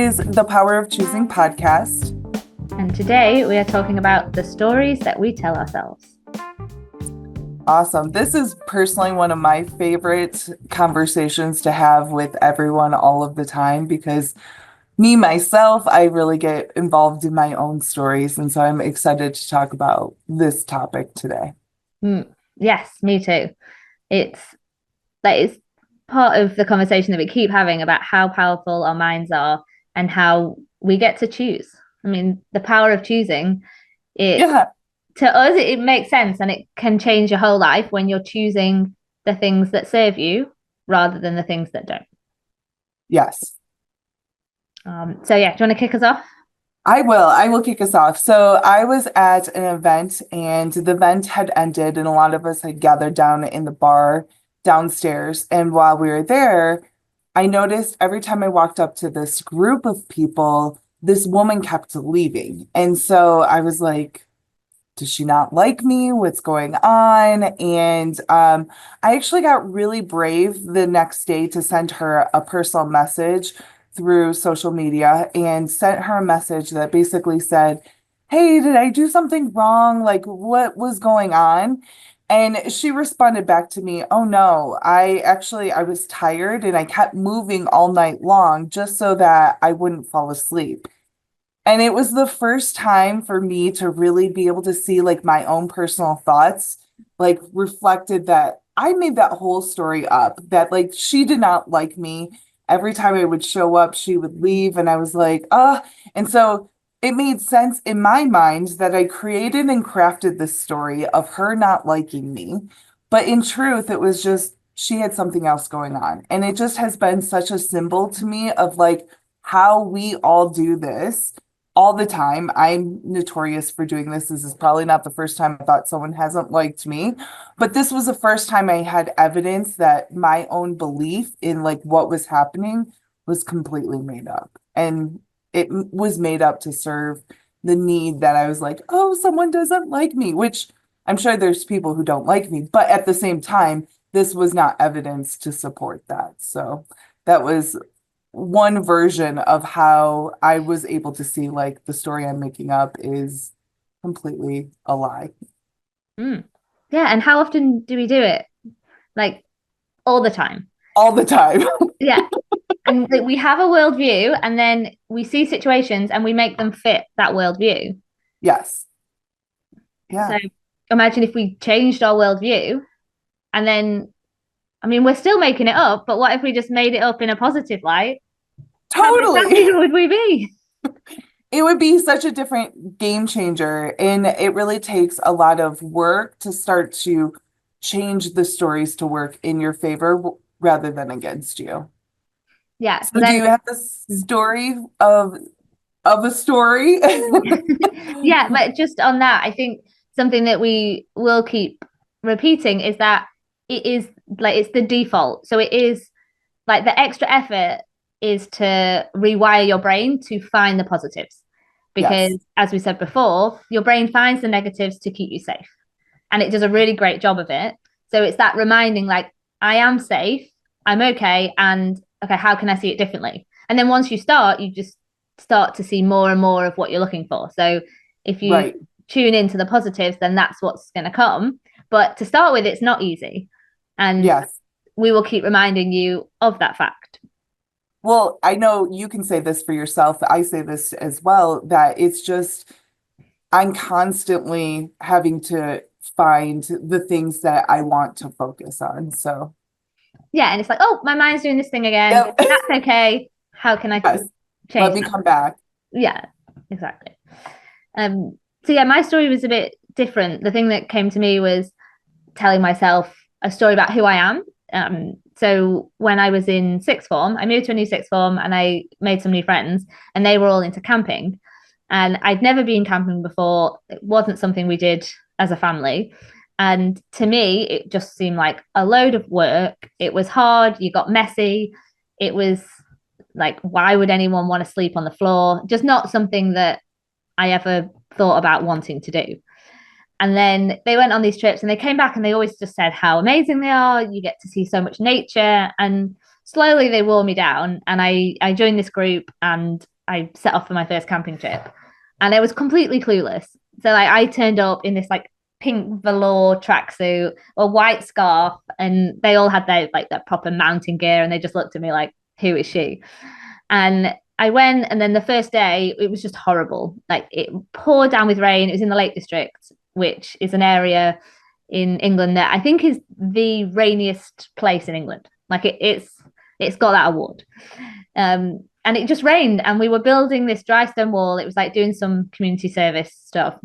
is the Power of Choosing podcast. And today we are talking about the stories that we tell ourselves. Awesome. This is personally one of my favorite conversations to have with everyone all of the time because myself, I really get involved in my own stories. And so I'm excited to talk about this topic today. Yes, me too. It's part of the conversation that we keep having about how powerful our minds are and how we get to choose. I mean, the power of choosing, to us, it makes sense, and it can change your whole life when you're choosing the things that serve you rather than the things that don't. Yes. Do you want to kick us off? I will kick us off. So I was at an event and the event had ended and a lot of us had gathered down in the bar downstairs. And while we were there, I noticed every time I walked up to this group of people, this woman kept leaving. And so I was like, does she not like me? What's going on? And I actually got really brave the next day to send her a personal message through social media and sent her a message that basically said, hey, did I do something wrong? Like, what was going on? And she responded back to me, oh no, I was tired and I kept moving all night long just so that I wouldn't fall asleep. And it was the first time for me to really be able to see like my own personal thoughts, like reflected that I made that whole story up, that like she did not like me. Every time I would show up, she would leave. And I was like, and so it made sense in my mind that I created and crafted this story of her not liking me. But in truth, it was just she had something else going on. And it just has been such a symbol to me of like how we all do this all the time. I'm notorious for doing this. This is probably not the first time I thought someone hasn't liked me, but this was the first time I had evidence that my own belief in like what was happening was completely made up. And it was made up to serve the need that I was like, oh, someone doesn't like me, which I'm sure there's people who don't like me, but at the same time, this was not evidence to support that. So that was one version of how I was able to see like the story I'm making up is completely a lie. Yeah, and how often do we do it? Like all the time. All the time. Yeah. And we have a worldview and then we see situations and we make them fit that worldview. Yes. Yeah. So imagine if we changed our worldview and then, I mean, we're still making it up, but what if we just made it up in a positive light? Totally. How happy would we be? It would be such a different game changer. And it really takes a lot of work to start to change the stories to work in your favor rather than against you. Yeah. So do you have the story of a story? Yeah, but just on that, I think something that we will keep repeating is that it is like it's the default. So it is like the extra effort is to rewire your brain to find the positives. Because Yes. as we said before, your brain finds the negatives to keep you safe. And it does a really great job of it. So it's that reminding like, I am safe, I'm okay, and okay, how can I see it differently? And then once you start, you just start to see more and more of what you're looking for. So if you tune into the positives, then that's what's going to come. But to start with, it's not easy. And we will keep reminding you of that fact. Well, I know you can say this for yourself. I say this as well, that it's just, I'm constantly having to find the things that I want to focus on. So, yeah. And it's like, oh, my mind's doing this thing again. Yep. That's okay. How can I change Let me come back. Yeah, exactly. So yeah, my story was a bit different. The thing that came to me was telling myself a story about who I am. So when I was in sixth form, I moved to a new sixth form and I made some new friends and they were all into camping. And I'd never been camping before. It wasn't something we did as a family. And to me, it just seemed like a load of work. It was hard. You got messy. It was like, why would anyone want to sleep on the floor? Just not something that I ever thought about wanting to do. And then they went on these trips and they came back and they always just said how amazing they are. You get to see so much nature. And slowly they wore me down. And I joined this group and I set off for my first camping trip, and I was completely clueless. So like I turned up in this like pink velour tracksuit, a white scarf, and they all had their like their proper mountain gear, and they just looked at me like, "Who is she?" And I went, and then the first day it was just horrible. Like it poured down with rain. It was in the Lake District, which is an area in England that I think is the rainiest place in England. Like it's got that award. And it just rained, and we were building this dry stone wall. It was like doing some community service stuff,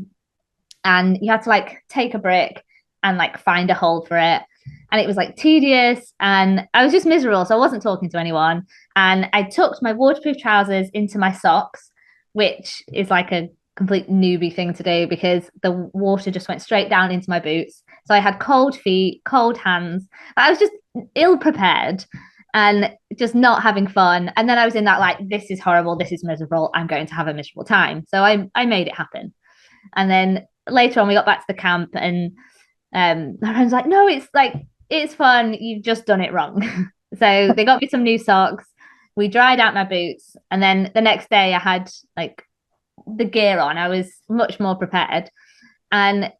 and you had to like take a brick and like find a hole for it. And it was like tedious, and I was just miserable. So I wasn't talking to anyone. And I tucked my waterproof trousers into my socks, which is like a complete newbie thing to do because the water just went straight down into my boots. So I had cold feet, cold hands. I was just ill prepared and just not having fun. And then I was in that like, this is horrible, this is miserable, I'm going to have a miserable time. So I made it happen. And then later on, we got back to the camp, and my friend's like, no, it's like it's fun. You've just done it wrong. So they got me some new socks. We dried out my boots, and then the next day I had like the gear on. I was much more prepared, and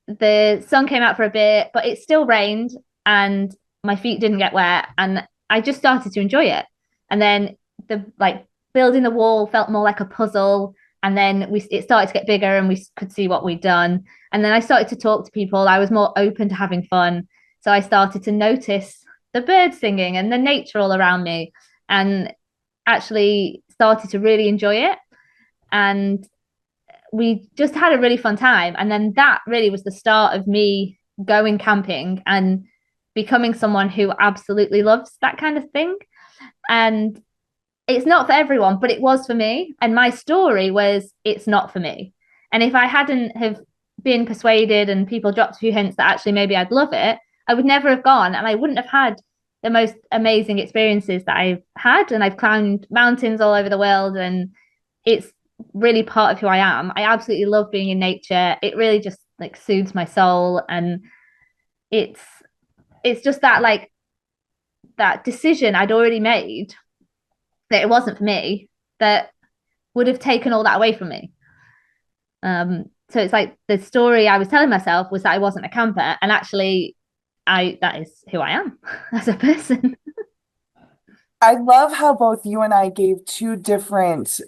the sun came out for a bit, but it still rained, and my feet didn't get wet, and I just started to enjoy it. And then the like building the wall felt more like a puzzle, and then it started to get bigger, and we could see what we'd done. And then I started to talk to people. I was more open to having fun, so I started to notice the birds singing and the nature all around me, and actually started to really enjoy it. And we just had a really fun time. And then that really was the start of me going camping and becoming someone who absolutely loves that kind of thing. And it's not for everyone, but it was for me. And my story was it's not for me. And if I hadn't have been persuaded and people dropped a few hints that actually maybe I'd love it, I would never have gone, and I wouldn't have had the most amazing experiences that I've had. And I've climbed mountains all over the world, and it's really part of who I am. I absolutely love being in nature. It really just like soothes my soul, and it's just that like that decision I'd already made that it wasn't for me that would have taken all that away from me. So it's like the story I was telling myself was that I wasn't a camper, and actually that is who I am as a person. I love how both you and I gave two different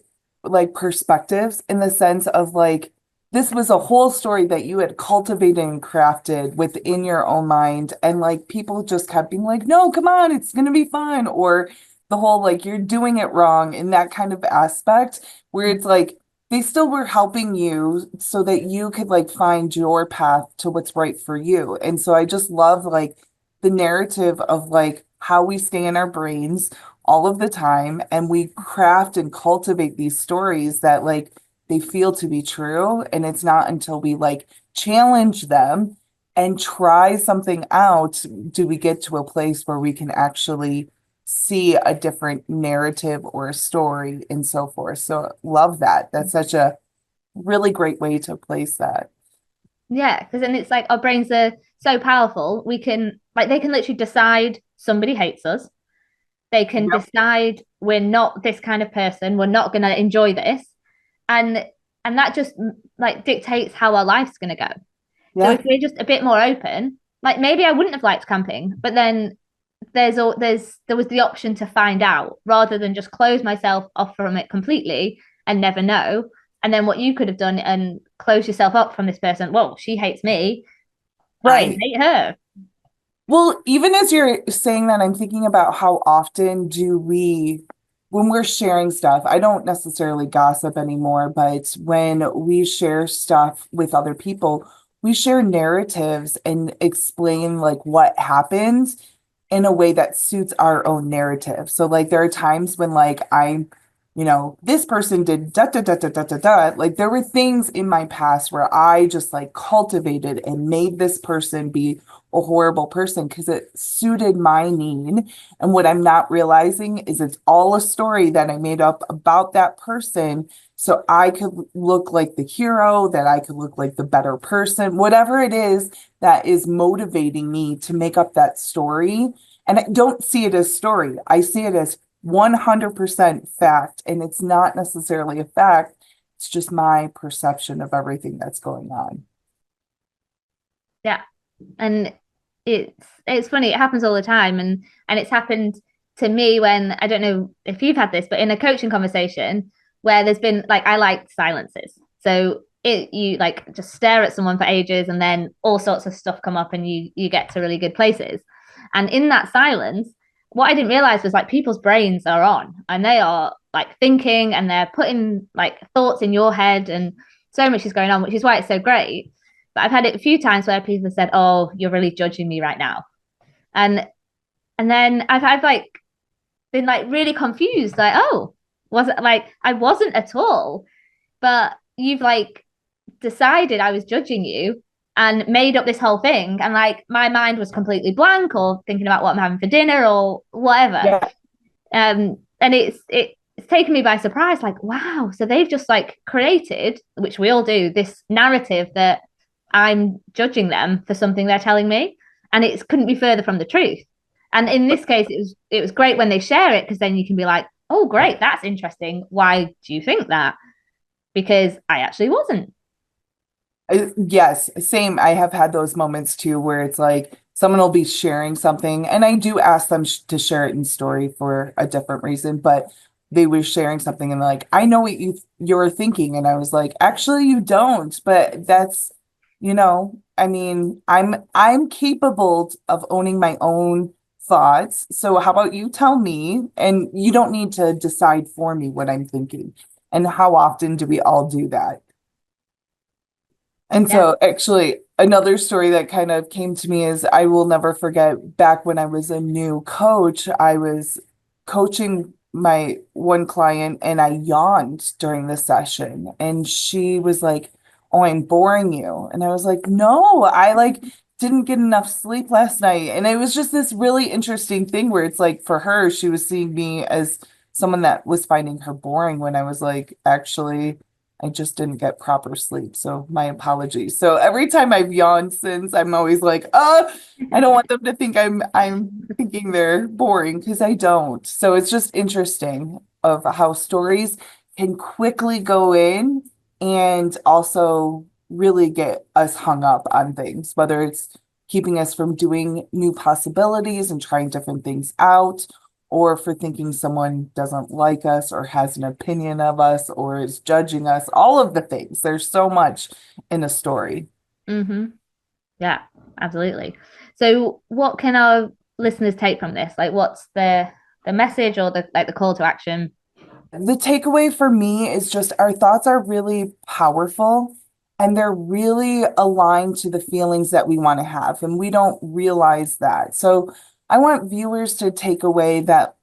like perspectives in the sense of like this was a whole story that you had cultivated and crafted within your own mind, and like people just kept being like, no, come on, it's gonna be fun, or the whole like you're doing it wrong in that kind of aspect where it's like they still were helping you so that you could like find your path to what's right for you. And so I just love like the narrative of like how we stay in our brains all of the time, and we craft and cultivate these stories that like they feel to be true. And it's not until we like challenge them and try something out do we get to a place where we can actually see a different narrative or a story and so forth. So love that. That's such a really great way to place that. Yeah, because then it's like our brains are so powerful. We can like they can literally decide somebody hates us. They can Yep. decide we're not this kind of person. We're not going to enjoy this, and that just like dictates how our life's going to go. So if Yeah. we're just a bit more open, like maybe I wouldn't have liked camping, but then there was the option to find out rather than just close myself off from it completely and never know. And then what you could have done and close yourself up from this person. Whoa, she hates me. I Right. hate her. Well, even as you're saying that, I'm thinking about how often do we, when we're sharing stuff, I don't necessarily gossip anymore, but when we share stuff with other people, we share narratives and explain like what happened in a way that suits our own narrative. So like there are times when like this person did da da da da da da da. Like there were things in my past where I just like cultivated and made this person be a horrible person because it suited my need. And what I'm not realizing is it's all a story that I made up about that person. So I could look like the hero, that I could look like the better person, whatever it is that is motivating me to make up that story. And I don't see it as story. I see it as 100% fact, and it's not necessarily a fact. It's just my perception of everything that's going on. Yeah. And it's funny, it happens all the time. And it's happened to me when, I don't know if you've had this, but in a coaching conversation where there's been like, I like silences. So you like just stare at someone for ages and then all sorts of stuff come up and you get to really good places. And in that silence, what I didn't realize was like people's brains are on and they are like thinking and they're putting like thoughts in your head and so much is going on, which is why it's so great. But I've had it a few times where people have said, "Oh, you're really judging me right now," and and then I've like been like really confused, like, "Oh, was it like I wasn't at all?" But you've like decided I was judging you and made up this whole thing, and like my mind was completely blank or thinking about what I'm having for dinner or whatever. Yeah. And it's taken me by surprise, like, wow, so they've just like created, which we all do, this narrative that I'm judging them for something they're telling me, and it couldn't be further from the truth. And in this case, it was great when they share it because then you can be like, oh, great, that's interesting. Why do you think that? Because I actually wasn't. Yes, same. I have had those moments too where it's like someone will be sharing something, and I do ask them to share it in story for a different reason, but they were sharing something and like, I know what you're thinking, and I was like, actually, you don't, but that's, I mean, I'm capable of owning my own thoughts. So how about you tell me, and you don't need to decide for me what I'm thinking. And how often do we all do that? And Yeah. so actually another story that kind of came to me is I will never forget back when I was a new coach, I was coaching my one client and I yawned during the session and she was like, "Oh, I'm boring you." And I was like, "No, I like didn't get enough sleep last night." And it was just this really interesting thing where it's like for her, she was seeing me as someone that was finding her boring when I was like, actually I just didn't get proper sleep. So my apologies. So every time I've yawned since, I'm always like, I don't want them to think I'm thinking they're boring because I don't. So it's just interesting of how stories can quickly go in and also really get us hung up on things, whether it's keeping us from doing new possibilities and trying different things out, or for thinking someone doesn't like us or has an opinion of us or is judging us, all of the things. There's so much in a story. Mm-hmm. Yeah, absolutely. So what can our listeners take from this? Like what's the message or the call to action? The takeaway for me is just our thoughts are really powerful and they're really aligned to the feelings that we want to have, and we don't realize that. So I want viewers to take away that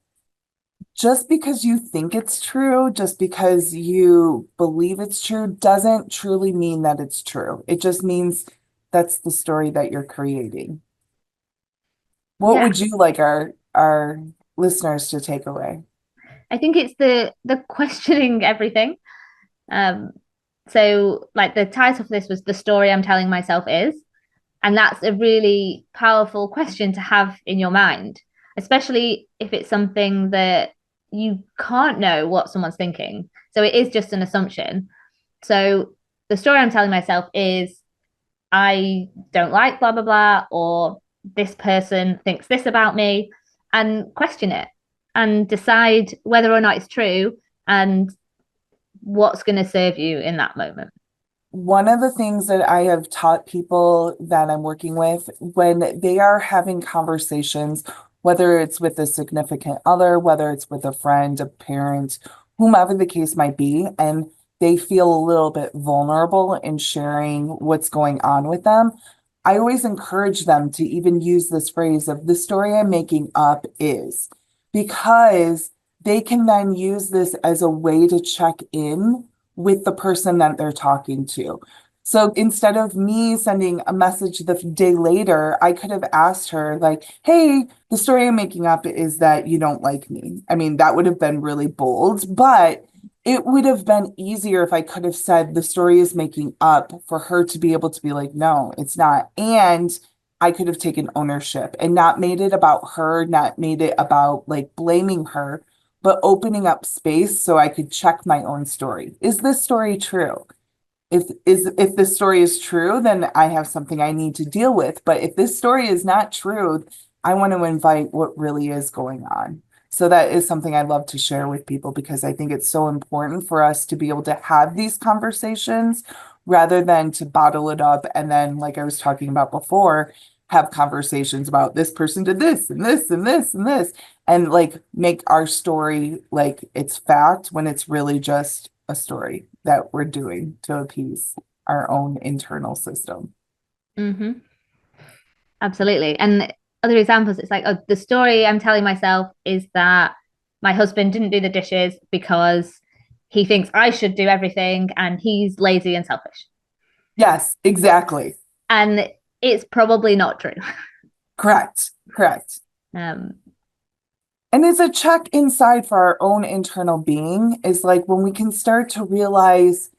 just because you think it's true, just because you believe it's true, doesn't truly mean that it's true. It just means that's the story that you're creating. What Yeah, would you like our listeners to take away? I think it's the questioning everything. Um, so like the title for this was "The Story I'm Telling Myself Is," and that's a really powerful question to have in your mind, especially if it's something that you can't know what someone's thinking. So it is just an assumption. So the story I'm telling myself is I don't like blah blah blah, or this person thinks this about me, and question it and decide whether or not it's true and what's going to serve you in that moment. One of the things that I have taught people that I'm working with when they are having conversations, whether it's with a significant other, whether it's with a friend, a parent, whomever the case might be, and they feel a little bit vulnerable in sharing what's going on with them, I always encourage them to even use this phrase of the story I'm making up is, because they can then use this as a way to check in with the person that they're talking to. So instead of me sending a message the day later, I could have asked her, like, "Hey, the story I'm making up is that you don't like me." I mean, that would have been really bold, but it would have been easier if I could have said the story is making up for her to be able to be like, "No, it's not." And I could have taken ownership and not made it about her, not made it about like blaming her, but opening up space so I could check my own story. Is this story true? If this story is true, then I have something I need to deal with. But if this story is not true, I want to invite what really is going on. So that is something I'd love to share with people because I think it's so important for us to be able to have these conversations rather than to bottle it up and then, like I was talking about before, have conversations about this person did this and this and this and this and like make our story like it's fact when it's really just a story that we're doing to appease our own internal system. Mm-hmm. Absolutely. And other examples, it's like, oh, the story I'm telling myself is that my husband didn't do the dishes because he thinks I should do everything and he's lazy and selfish. Yes, exactly. And it's probably not true. Correct. Correct. Um, And it's a check inside for our own internal being is like when we can start to realize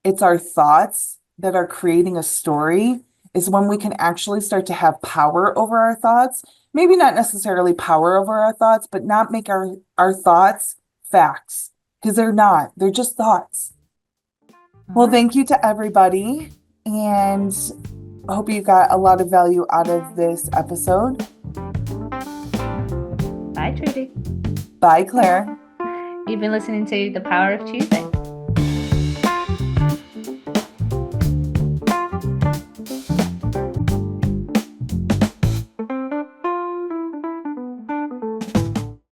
it's our thoughts that are creating a story, is when we can actually start to have power over our thoughts. Maybe not necessarily power over our thoughts, but not make our thoughts facts because they're not, they're just thoughts. Well, right. thank you to everybody. And I hope you got a lot of value out of this episode. Bye, Trudy. Bye, Claire. You've been listening to The Power of Tuesday.